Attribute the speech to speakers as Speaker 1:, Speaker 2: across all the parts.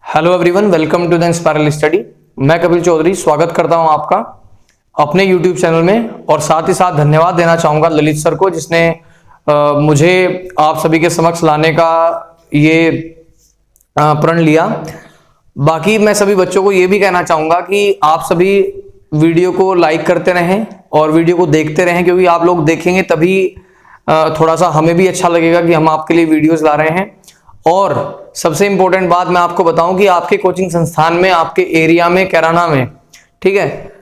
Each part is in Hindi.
Speaker 1: Hello everyone, welcome to the Inspiral study. मैं कपिल चौधरी स्वागत करता हूं आपका अपने यूट्यूब चैनल में और साथ ही साथ धन्यवाद देना चाहूंगा ललित सर को, जिसने मुझे आप सभी के समक्ष लाने का ये प्रण लिया। बाकी मैं सभी बच्चों को ये भी कहना चाहूंगा कि आप सभी वीडियो को लाइक करते रहें और वीडियो को देखते रहें, क्योंकि आप लोग देखेंगे तभी थोड़ा सा हमें भी अच्छा लगेगा कि हम आपके लिए वीडियोस ला रहे हैं। और सबसे इंपॉर्टेंट बात मैं आपको बताऊं कि आपके कोचिंग संस्थान में, आपके एरिया में, कैराना में, ठीक है,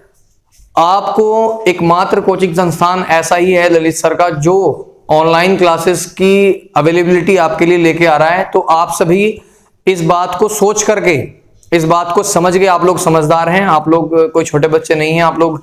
Speaker 1: आपको एकमात्र कोचिंग संस्थान ऐसा ही है ललित सर का जो ऑनलाइन क्लासेस की अवेलेबिलिटी आपके लिए लेके आ रहा है। तो आप सभी इस बात को सोच करके, इस बात को समझ के, आप लोग समझदार हैं, आप लोग कोई छोटे बच्चे नहीं हैं, आप लोग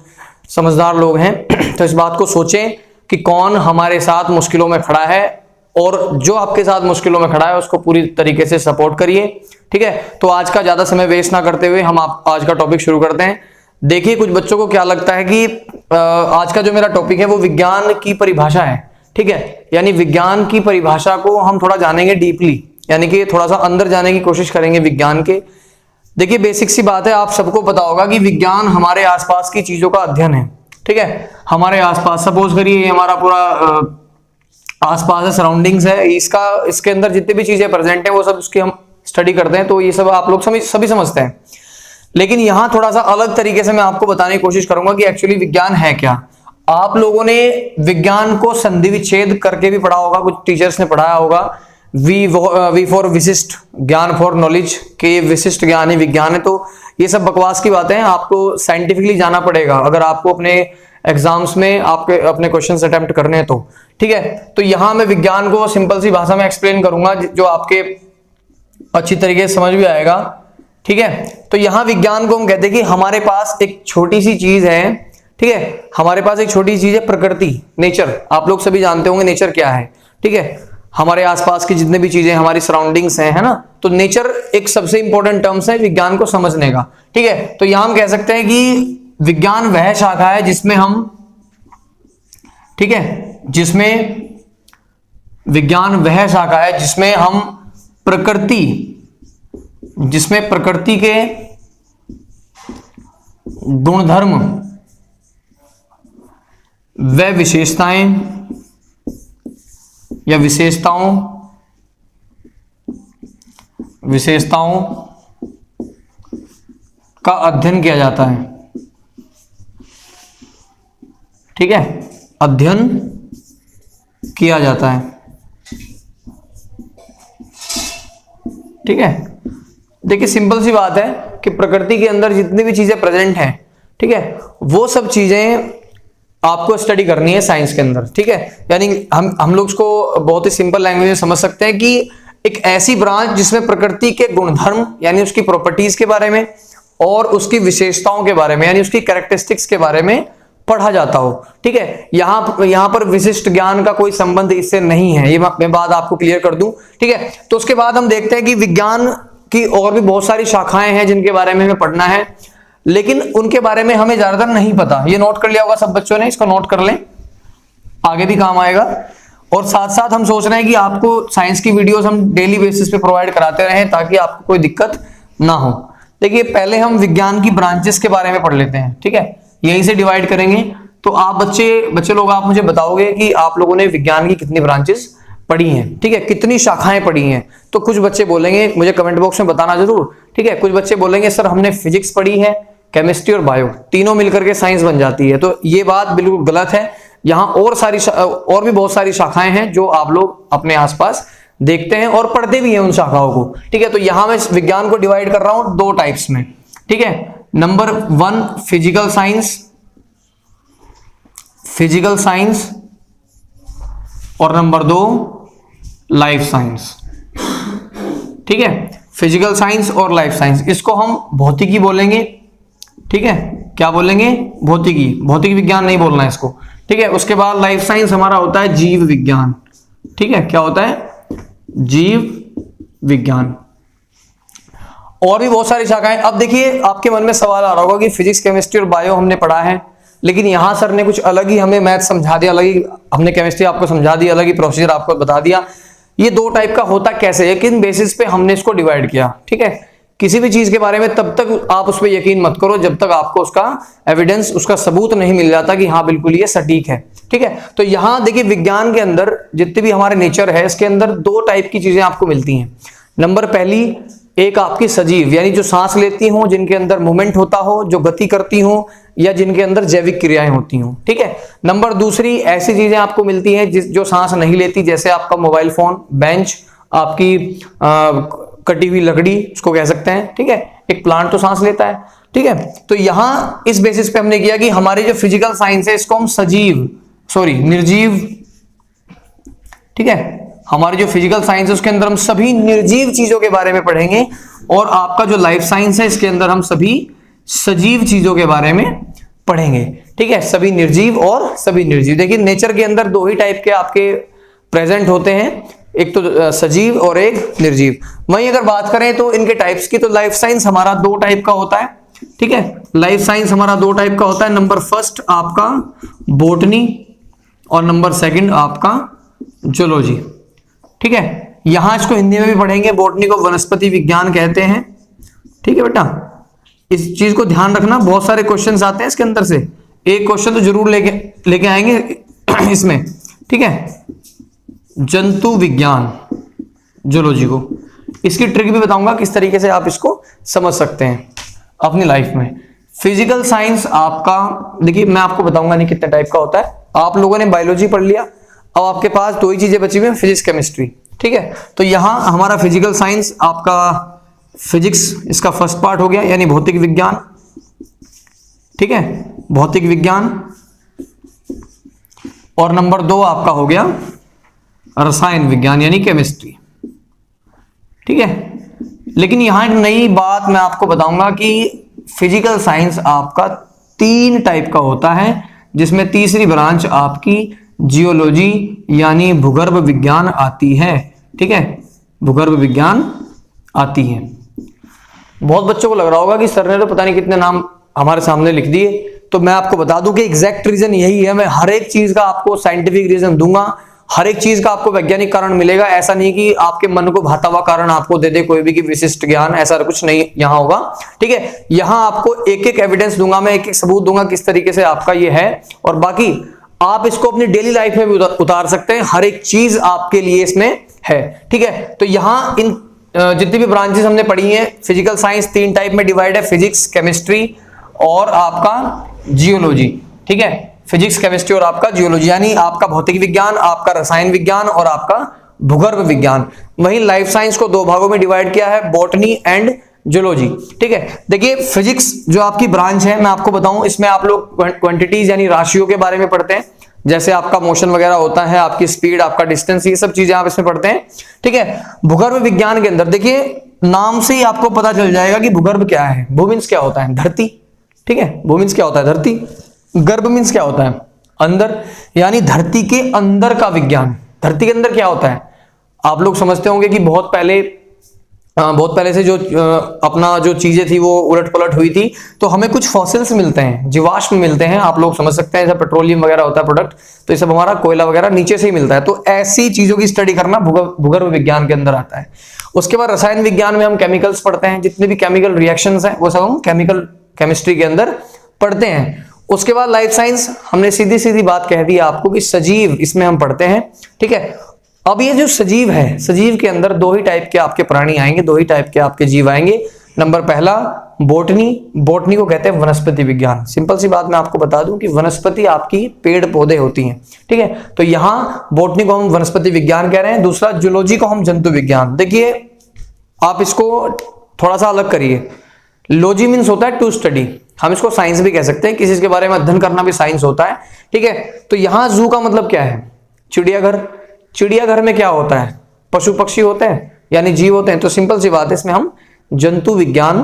Speaker 1: समझदार लोग हैं, तो इस बात को सोचें कि कौन हमारे साथ मुश्किलों में खड़ा है और जो आपके साथ मुश्किलों में खड़ा है उसको पूरी तरीके से सपोर्ट करिए। ठीक है, तो आज का ज्यादा समय वेस्ट ना करते हुए हम आज का टॉपिक शुरू करते हैं। देखिए, कुछ बच्चों को क्या लगता है कि आज का जो मेरा टॉपिक है वो विज्ञान की परिभाषा है। ठीक है, यानी विज्ञान की परिभाषा को हम थोड़ा जानेंगे डीपली, यानी कि थोड़ा सा अंदर जाने की कोशिश करेंगे विज्ञान के। देखिए, बेसिक सी बात है, आप सबको पता होगा कि विज्ञान हमारे आसपास की चीजों का अध्ययन है। ठीक है, हमारे आसपास, सपोज करिए हमारा पूरा आसपास है, सराउंडिंग्स है, इसके अंदर जितनी भी चीजें प्रेजेंट हैं वो सब उसकी हम स्टडी करते हैं, तो ये सब आप लोग सभी समझते हैं। लेकिन यहां थोड़ा सा अलग तरीके से मैं आपको बताने की कोशिश करूंगा कि एक्चुअली विज्ञान है क्या। आप लोगों ने विज्ञान को संधि विच्छेद करके भी पढ़ा होगा, कुछ टीचर्स ने पढ़ाया होगा। वी फॉर विशिष्ट, ज्ञान फॉर नॉलेज, के विशिष्ट ज्ञान ही विज्ञान है। तो ये सब बकवास की बातें हैं, आपको साइंटिफिकली जाना पड़ेगा अगर आपको अपने एग्जाम्स में आपके अपने क्वेश्चंस अटेम्प्ट करने हैं तो। ठीक है, तो यहां मैं विज्ञान को सिंपल सी भाषा में एक्सप्लेन करूंगा जो आपके अच्छी तरीके से समझ भी आएगा। ठीक है, तो यहां विज्ञान को हम कहते हैं कि हमारे पास एक छोटी सी चीज है। ठीक है, हमारे पास एक छोटी चीज है, प्रकृति, नेचर। आप लोग सभी जानते होंगे नेचर क्या है। ठीक है, हमारे आसपास की जितने भी चीजें, हमारी सराउंडिंग्स हैं, है ना, तो नेचर एक सबसे इंपॉर्टेंट टर्म्स है विज्ञान को समझने का। ठीक है, तो यहां हम कह सकते हैं कि विज्ञान वह शाखा है जिसमें हम, ठीक है, विज्ञान वह शाखा है जिसमें हम प्रकृति के गुणधर्म व विशेषताएं या विशेषताओं का अध्ययन किया जाता है। ठीक है, अध्ययन किया जाता है। ठीक है, देखिए सिंपल सी बात है कि प्रकृति के अंदर जितनी भी चीजें प्रेजेंट हैं, ठीक है, वो सब चीजें आपको स्टडी करनी है साइंस के अंदर। ठीक है, यानी हम लोग इसको बहुत ही सिंपल लैंग्वेज में समझ सकते हैं कि एक ऐसी ब्रांच जिसमें प्रकृति के गुणधर्म यानी उसकी प्रॉपर्टीज के बारे में और उसकी विशेषताओं के बारे में यानी उसकी कैरेक्टरिस्टिक्स के बारे में पढ़ा जाता हो। ठीक है, यहां पर विशिष्ट ज्ञान का कोई संबंध इससे नहीं है, ये मैं बात आपको क्लियर कर दूं। ठीक है, तो उसके बाद हम देखते हैं कि विज्ञान की और भी बहुत सारी शाखाएं हैं जिनके बारे में हमें पढ़ना है, लेकिन उनके बारे में हमें ज्यादातर नहीं पता। ये नोट कर लिया होगा सब बच्चों ने, इसको नोट कर लें, आगे भी काम आएगा। और साथ साथ हम सोच रहे हैं कि आपको साइंस की वीडियोस हम डेली बेसिस पे प्रोवाइड कराते रहें ताकि आपको कोई दिक्कत ना हो। देखिए, पहले हम विज्ञान की ब्रांचेस के बारे में पढ़ लेते हैं। ठीक है, यहीं से डिवाइड करेंगे। तो आप बच्चे लोग, आप मुझे बताओगे कि आप लोगों ने विज्ञान की कितनी ब्रांचेस पढ़ी हैं। ठीक है, कितनी शाखाएं पढ़ी हैं। तो कुछ बच्चे बोलेंगे, मुझे कमेंट बॉक्स में बताना जरूर। ठीक है, कुछ बच्चे बोलेंगे सर हमने फिजिक्स पढ़ी है, केमिस्ट्री और बायो, तीनों मिलकर के साइंस बन जाती है। तो ये बात बिल्कुल गलत है। यहाँ और भी बहुत सारी शाखाएं हैं जो आप लोग अपने आसपास देखते हैं और पढ़ते भी हैं उन शाखाओं को। ठीक है, तो यहां मैं विज्ञान को डिवाइड कर रहा हूं दो टाइप्स में। ठीक है, नंबर 1 फिजिकल साइंस और नंबर 2 लाइफ साइंस। ठीक है, फिजिकल साइंस और लाइफ साइंस, इसको हम भौतिकी बोलेंगे। ठीक है, क्या बोलेंगे? भौतिकी विज्ञान नहीं बोलना है इसको। ठीक है, उसके बाद लाइफ साइंस हमारा होता है जीव विज्ञान। ठीक है, क्या होता है? जीव विज्ञान। और भी बहुत सारी शाखाएं। अब देखिए, आपके मन में सवाल आ रहा होगा कि फिजिक्स, केमिस्ट्री और बायो हमने पढ़ा है, लेकिन यहां सर ने कुछ अलग ही हमें मैथ समझा दिया, अलग ही हमने केमिस्ट्री आपको समझा दी, अलग ही प्रोसीजर आपको बता दिया। ये दो टाइप का होता कैसे है, किन बेसिस पे हमने इसको डिवाइड किया। ठीक है, किसी भी चीज के बारे में तब तक आप उस पर यकीन मत करो जब तक आपको उसका एविडेंस, उसका सबूत नहीं मिल जाता कि हाँ बिल्कुल ये सटीक है। ठीक है, तो यहां देखिए विज्ञान के अंदर जितने भी हमारे नेचर है इसके अंदर दो टाइप की चीजें आपको मिलती हैं। नंबर पहली, एक आपकी सजीव यानी जो सांस लेती हो, जिनके अंदर मूवमेंट होता हो, जो गति करती हो, या जिनके अंदर जैविक क्रियाएं होती हो। ठीक है, नंबर दूसरी ऐसी चीजें आपको मिलती हैं जो सांस नहीं लेती, जैसे आपका मोबाइल फोन, बेंच, आपकी कटी हुई लकड़ी उसको कह सकते हैं। ठीक है, एक प्लांट तो सांस लेता है। ठीक है, तो यहां इस बेसिस पे हमने किया कि हमारे जो फिजिकल साइंस है इसको हम निर्जीव, ठीक है, हमारी जो फिजिकल साइंस है उसके अंदर हम सभी निर्जीव चीजों के बारे में पढ़ेंगे, और आपका जो लाइफ साइंस है इसके अंदर हम सभी सजीव चीजों के बारे में पढ़ेंगे। ठीक है, सभी निर्जीव और सभी निर्जीव। देखिए नेचर के अंदर दो ही टाइप के आपके प्रेजेंट होते हैं, एक तो सजीव और एक निर्जीव। वहीं अगर बात करें तो इनके टाइप्स की, तो लाइफ साइंस हमारा दो टाइप का होता है। ठीक है, लाइफ साइंस हमारा दो टाइप का होता है। नंबर फर्स्ट आपका बोटनी और नंबर सेकंड आपका जूलॉजी। ठीक है, यहां इसको हिंदी में भी पढ़ेंगे, बोटनी को वनस्पति विज्ञान कहते हैं। ठीक है बेटा, इस चीज को ध्यान रखना, बहुत सारे क्वेश्चंस आते हैं इसके अंदर से, एक क्वेश्चन तो जरूर लेके आएंगे इसमें। ठीक है, जंतु विज्ञान, जूलॉजी को, इसकी ट्रिक भी बताऊंगा किस तरीके से आप इसको समझ सकते हैं अपनी लाइफ में। फिजिकल साइंस आपका, देखिए मैं आपको बताऊंगा नहीं कितने टाइप का होता है। आप लोगों ने बायोलॉजी पढ़ लिया, अब आपके पास दो ही चीजें बची हुई हैं, फिजिक्स, केमिस्ट्री। ठीक है, तो यहां हमारा फिजिकल साइंस आपका फिजिक्स, इसका फर्स्ट पार्ट हो गया यानी भौतिक विज्ञान। ठीक है, भौतिक विज्ञान, और नंबर दो आपका हो गया रसायन विज्ञान यानी केमिस्ट्री। ठीक है, लेकिन यहां एक नई बात मैं आपको बताऊंगा कि फिजिकल साइंस आपका तीन टाइप का होता है, जिसमें तीसरी ब्रांच आपकी जियोलॉजी यानी भूगर्भ विज्ञान आती है। ठीक है, भूगर्भ विज्ञान आती है। बहुत बच्चों को लग रहा होगा कि सर ने तो पता नहीं कितने नाम हमारे सामने लिख दिए, तो मैं आपको बता दूं कि एग्जैक्ट रीजन यही है। मैं हर एक चीज का आपको साइंटिफिक रीजन दूंगा, हर एक चीज का आपको वैज्ञानिक कारण मिलेगा। ऐसा नहीं कि आपके मन को भाता हुआ कारण आपको दे दे कोई भी कि विशिष्ट ज्ञान, ऐसा कुछ नहीं यहां होगा। ठीक है, यहां आपको एक एक एविडेंस दूंगा मैं, एक एक सबूत दूंगा किस तरीके से आपका ये है, और बाकी आप इसको अपनी डेली लाइफ में भी उतार सकते हैं। हर एक चीज आपके लिए इसमें है। ठीक है, तो यहां इन जितनी भी ब्रांचेस हमने पढ़ी हैं, फिजिकल साइंस तीन टाइप में डिवाइड है, फिजिक्स, केमिस्ट्री और आपका जियोलॉजी। ठीक है, फिजिक्स, केमिस्ट्री और आपका जियोलॉजी, यानी आपका भौतिक विज्ञान, आपका रसायन विज्ञान और आपका भूगर्भ विज्ञान। वहीं लाइफ साइंस को दो भागों में डिवाइड किया है, बॉटनी एंड जूलॉजी। ठीक है, देखिए फिजिक्स जो आपकी ब्रांच है, मैं आपको बताऊं, इसमें आप लोग क्वांटिटीज यानी राशियों के बारे में पढ़ते हैं, जैसे आपका मोशन वगैरह होता है, आपकी स्पीड, आपका डिस्टेंस, ये सब चीजें आप इसमें पढ़ते हैं। ठीक है, भूगर्भ विज्ञान के अंदर देखिए नाम से ही आपको पता चल जाएगा कि भूगर्भ क्या है। भू मीन्स क्या होता है? धरती। ठीक है, भू मीन्स क्या होता है? धरती। गर्भ मीन्स क्या होता है? अंदर, यानी धरती के अंदर का विज्ञान। धरती के अंदर क्या होता है? आप लोग समझते होंगे कि बहुत पहले से जो अपना जो चीजें थी वो उलट पलट हुई थी, तो हमें कुछ फॉसिल्स मिलते हैं, जीवाश्म मिलते हैं। आप लोग समझ सकते हैं, जैसे पेट्रोलियम वगैरह होता है प्रोडक्ट, तो ये सब हमारा कोयला वगैरह नीचे से ही मिलता है। तो ऐसी चीजों की स्टडी करना भूगर्भ विज्ञान के अंदर आता है। उसके बाद रसायन विज्ञान में हम केमिकल्स पढ़ते हैं, जितने भी केमिकल रिएक्शंस हैं वो सब हम केमिस्ट्री के अंदर पढ़ते हैं। उसके बाद लाइफ साइंस, हमने सीधी सीधी बात कह दी आपको कि सजीव, इसमें हम पढ़ते हैं। ठीक है, अब ये जो सजीव है, सजीव के अंदर दो ही टाइप के आपके प्राणी आएंगे, दो ही टाइप के आपके जीव आएंगे। नंबर पहला बोटनी, बोटनी को कहते हैं वनस्पति विज्ञान। सिंपल सी बात मैं आपको बता दूं कि वनस्पति आपकी पेड़ पौधे होती हैं। ठीक है, तो यहां बोटनी को हम वनस्पति विज्ञान कह रहे हैं। दूसरा जूलॉजी को हम जंतु विज्ञान। देखिए आप इसको थोड़ा सा अलग करिए। लॉजी मीन्स होता है टू स्टडी, हम इसको साइंस भी कह सकते हैं, किसी के बारे में अध्ययन करना भी साइंस होता है। ठीक है, तो यहां जू का मतलब क्या है? चिड़ियाघर। चिड़ियाघर में क्या होता है? पशु पक्षी होते हैं यानी जीव होते हैं। तो सिंपल सी बात है, इसमें हम जंतु विज्ञान,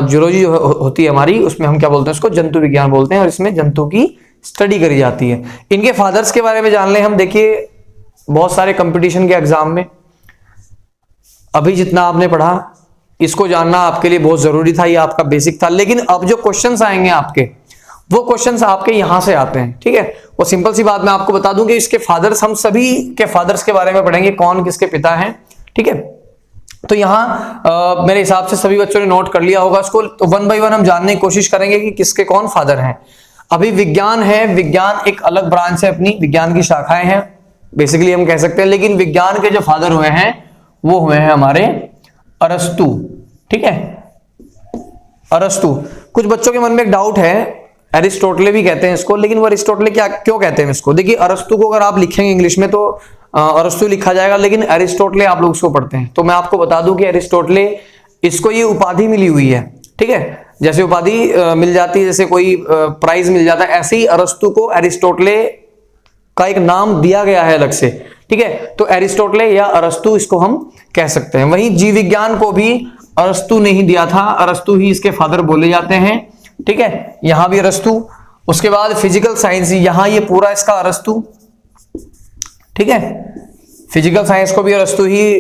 Speaker 1: जूलॉजी जो होती है हमारी, उसमें हम क्या बोलते हैं? उसको जंतु विज्ञान बोलते हैं, और इसमें जंतु की स्टडी करी जाती है। इनके फादर्स के बारे में जान लें हम। देखिए बहुत सारे कंपटीशन के एग्जाम में अभी जितना आपने पढ़ा, इसको जानना आपके लिए बहुत जरूरी था, ये आपका बेसिक था। लेकिन अब जो क्वेश्चंस आएंगे आपके, वो क्वेश्चंस आपके यहां से आते हैं। ठीक है, वो सिंपल सी बात मैं आपको बता दूं कि इसके फादर्स, हम सभी के फादर्स के बारे में पढ़ेंगे, कौन किसके पिता हैं। ठीक है, तो यहाँ मेरे हिसाब से सभी बच्चों ने नोट कर लिया होगा इसको। तो वन बाय वन हम जानने की कोशिश करेंगे कि किसके कौन फादर हैं। अभी विज्ञान है, विज्ञान एक अलग ब्रांच है, अपनी विज्ञान की शाखाएं हैं बेसिकली हम कह सकते हैं, लेकिन विज्ञान के जो फादर हुए हैं वो हुए हैं हमारे अरस्तु। ठीक है, अरस्तु। कुछ बच्चों के मन में एक डाउट है, एरिस्टोटले भी कहते हैं इसको, लेकिन वो अरिस्टोटले क्या क्यों कहते हैं इसको? देखिए अरस्तु को अगर आप लिखेंगे इंग्लिश में तो अरस्तु लिखा जाएगा, लेकिन एरिस्टोटले आप लोग इसको पढ़ते हैं। तो मैं आपको बता दूं कि एरिस्टोटले, इसको ये उपाधि मिली हुई है। ठीक है, जैसे उपाधि मिल जाती है, जैसे कोई प्राइज मिल जाता है, ऐसे ही अरस्तु को एरिस्टोटले का एक नाम दिया गया है अलग से। ठीक है, तो एरिस्टोटले या अरस्तु इसको हम कह सकते हैं। वहीं जीव विज्ञान को भी अरस्तु ने ही दिया था, अरस्तु ही इसके फादर बोले जाते हैं। ठीक है, यहां भी अरस्तु। उसके बाद फिजिकल साइंस, यहां ये पूरा इसका अरस्तु। ठीक है, फिजिकल साइंस को भी अरस्तु ही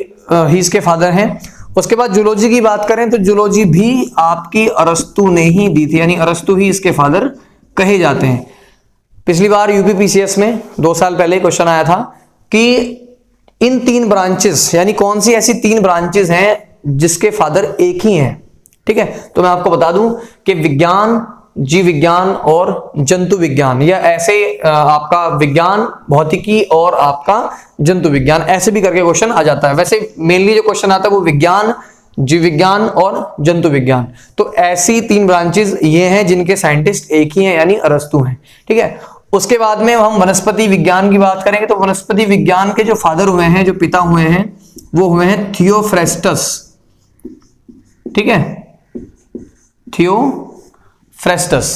Speaker 1: इसके फादर हैं। उसके बाद जूलॉजी की बात करें तो जूलॉजी भी आपकी अरस्तु ने ही दी थी, यानी अरस्तु ही इसके फादर कहे जाते हैं। पिछली बार यूपीपीसीएस में 2 साल पहले क्वेश्चन आया था कि इन 3 ब्रांचेस, यानी कौन सी ऐसी 3 ब्रांचेस हैं जिसके फादर एक ही हैं। ठीक है, तो मैं आपको बता दूं कि विज्ञान, जीव विज्ञान और जंतु विज्ञान, या ऐसे आपका विज्ञान, भौतिकी और आपका जंतु विज्ञान, ऐसे भी करके क्वेश्चन आ जाता है। वैसे मेनली जो क्वेश्चन आता है वो विज्ञान, जीव विज्ञान और जंतु विज्ञान। तो ऐसी 3 ब्रांचेस ये हैं जिनके साइंटिस्ट एक ही हैं, यानी अरस्तु हैं। ठीक है, उसके बाद में हम वनस्पति विज्ञान की बात करेंगे तो वनस्पति विज्ञान के जो फादर हुए हैं, जो पिता हुए हैं, वो हुए हैं थियोफ्रेस्टस। ठीक है, थियोफ्रेस्टस।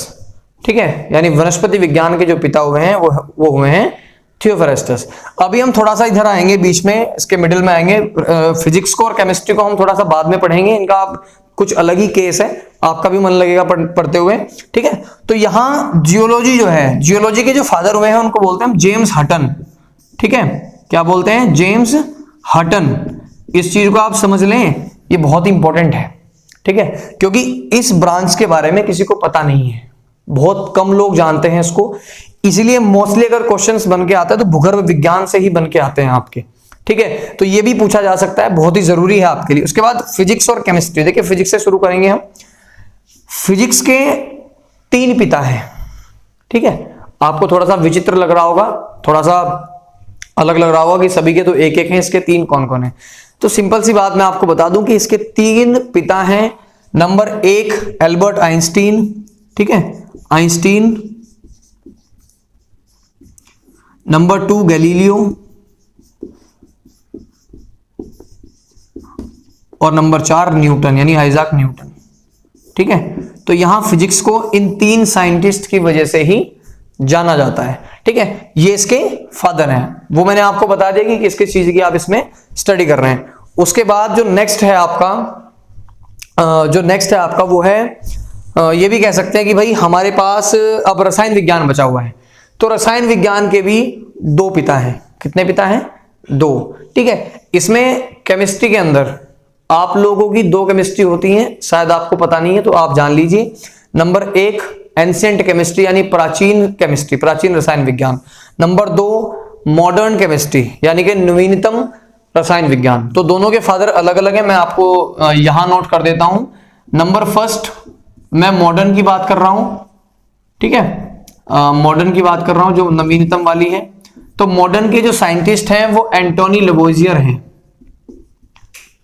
Speaker 1: ठीक है, यानी वनस्पति विज्ञान के जो पिता हुए हैं वो हुए हैं थियोफ्रेस्टस। अभी हम थोड़ा सा इधर आएंगे, बीच में इसके मिडिल में आएंगे। फिजिक्स को और केमिस्ट्री को हम थोड़ा सा बाद में पढ़ेंगे, इनका कुछ अलग ही केस है, आपका भी मन लगेगा पढ़ते हुए। ठीक है, तो यहां जियोलॉजी जो है, जियोलॉजी के जो फादर हुए हैं उनको बोलते हैं जेम्स हटन। ठीक है, क्या बोलते हैं? James Hutton. इस चीज को आप समझ लें, ये बहुत इंपॉर्टेंट है। ठीक है, क्योंकि इस ब्रांच के बारे में किसी को पता नहीं है, बहुत कम लोग जानते हैं इसको, इसीलिए मोस्टली अगर क्वेश्चंस बन के आता है तो भूगर्भ विज्ञान से ही बन के आते हैं आपके। ठीक है, तो ये भी पूछा जा सकता है, बहुत ही जरूरी है आपके लिए। उसके बाद फिजिक्स और केमिस्ट्री। देखिए फिजिक्स से शुरू करेंगे हम। फिजिक्स के 3 पिता हैं। ठीक है, आपको थोड़ा सा विचित्र लग रहा होगा, थोड़ा सा अलग लग रहा होगा कि सभी के तो एक एक हैं, इसके 3 कौन कौन है? तो सिंपल सी बात मैं आपको बता दूं कि इसके 3 पिता हैं। Number 1 Albert Einstein. ठीक है, आइंस्टीन। नंबर 2 गैलीलियो और नंबर 4 न्यूटन, यानी आइजैक न्यूटन। ठीक है, तो यहां फिजिक्स को इन 3 साइंटिस्ट की वजह से ही जाना जाता है। ठीक है, ये इसके फादर हैं, वो मैंने आपको बता दिया कि किस किस चीज की आप इसमें स्टडी कर रहे हैं। उसके बाद जो नेक्स्ट है आपका, वो है, ये भी कह सकते हैं कि भाई हमारे पास अब रसायन विज्ञान बचा हुआ है। तो रसायन विज्ञान के भी 2 पिता हैं। कितने पिता हैं? 2। ठीक है, इसमें केमिस्ट्री के अंदर आप लोगों की 2 केमिस्ट्री होती हैं, शायद आपको पता नहीं है तो आप जान लीजिए। नंबर 1 एंशिएंट केमिस्ट्री, यानी प्राचीन केमिस्ट्री, प्राचीन रसायन विज्ञान। नंबर 2 मॉडर्न केमिस्ट्री, यानी कि नवीनतम रसायन विज्ञान। तो दोनों के फादर अलग अलग हैं, मैं आपको यहां नोट कर देता हूं। नंबर 1 मैं मॉडर्न की बात कर रहा हूं। ठीक है, मॉडर्न की बात कर रहा हूं, जो नवीनतम वाली है। तो मॉडर्न के जो साइंटिस्ट हैं वो एंटोनी लेवोइजियर हैं।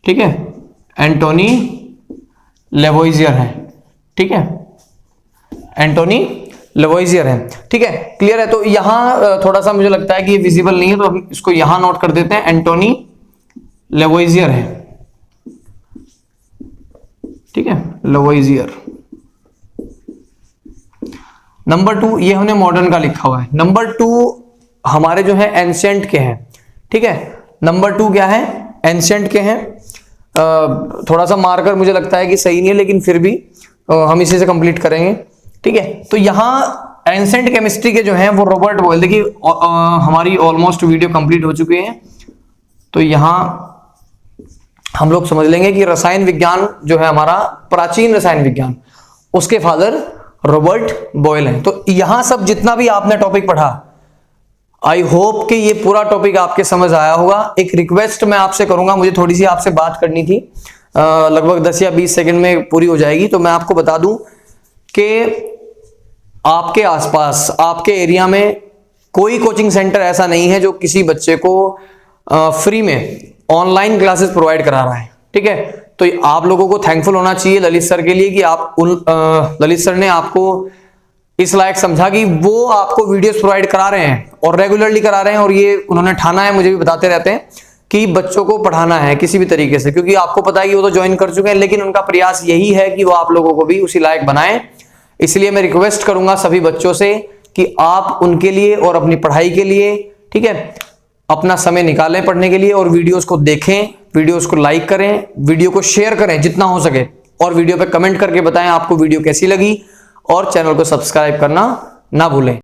Speaker 1: ठीक है, एंटोनी लेवोइजियर हैं। ठीक है, एंटोनी लेवोइजियर हैं। ठीक है, क्लियर है? तो यहां थोड़ा सा मुझे लगता है कि ये विजिबल नहीं है, तो हम इसको यहां नोट कर देते हैं, एंटोनी लेवोइजियर है। ठीक है, लेवोइजियर। नंबर 2 ये हमने मॉडर्न का लिखा हुआ है। नंबर 2 हमारे जो है एंशिएंट के हैं। ठीक है, नंबर 2 क्या है? एंशिएंट के हैं। थोड़ा सा मार्कर मुझे लगता है कि सही नहीं है, लेकिन फिर भी हम इसी से कंप्लीट करेंगे। ठीक है, तो यहां एंशिएंट केमिस्ट्री के जो हैं वो रॉबर्ट बॉयल। देखिए हमारी ऑलमोस्ट वीडियो कंप्लीट हो चुकी है, तो यहां हम लोग समझ लेंगे कि रसायन विज्ञान जो है हमारा, प्राचीन रसायन विज्ञान, उसके फादर रॉबर्ट बॉयल हैं। तो यहां सब जितना भी आपने टॉपिक पढ़ा, आई होप कि ये पूरा टॉपिक आपके समझ आया होगा। एक रिक्वेस्ट मैं आपसे करूंगा, मुझे थोड़ी सी आपसे बात करनी थी, लगभग 10 या 20 सेकंड में पूरी हो जाएगी। तो मैं आपको बता दूं कि आपके आसपास, आपके एरिया में कोई कोचिंग सेंटर ऐसा नहीं है जो किसी बच्चे को फ्री में ऑनलाइन क्लासेस प्रोवाइड करा रहा है। ठीक है, तो आप लोगों को थैंकफुल होना चाहिए ललित सर के लिए कि आप ललित सर ने आपको इस लायक समझा कि वो आपको वीडियोस प्रोवाइड करा रहे हैं और रेगुलरली करा रहे हैं, और ये उन्होंने ठाना है, मुझे भी बताते रहते हैं कि बच्चों को पढ़ाना है किसी भी तरीके से, क्योंकि आपको पता है कि वो तो ज्वाइन कर चुके हैं, लेकिन उनका प्रयास यही है कि वो आप लोगों को भी उसी लायक बनाएं। इसलिए मैं रिक्वेस्ट करूंगा सभी बच्चों से कि आप उनके लिए और अपनी पढ़ाई के लिए, ठीक है, अपना समय निकालें पढ़ने के लिए, और वीडियोस को देखें, वीडियोस को लाइक करें, वीडियो को शेयर करें जितना हो सके, और वीडियो पे कमेंट करके बताएं आपको वीडियो कैसी लगी, और चैनल को सब्सक्राइब करना ना भूलें।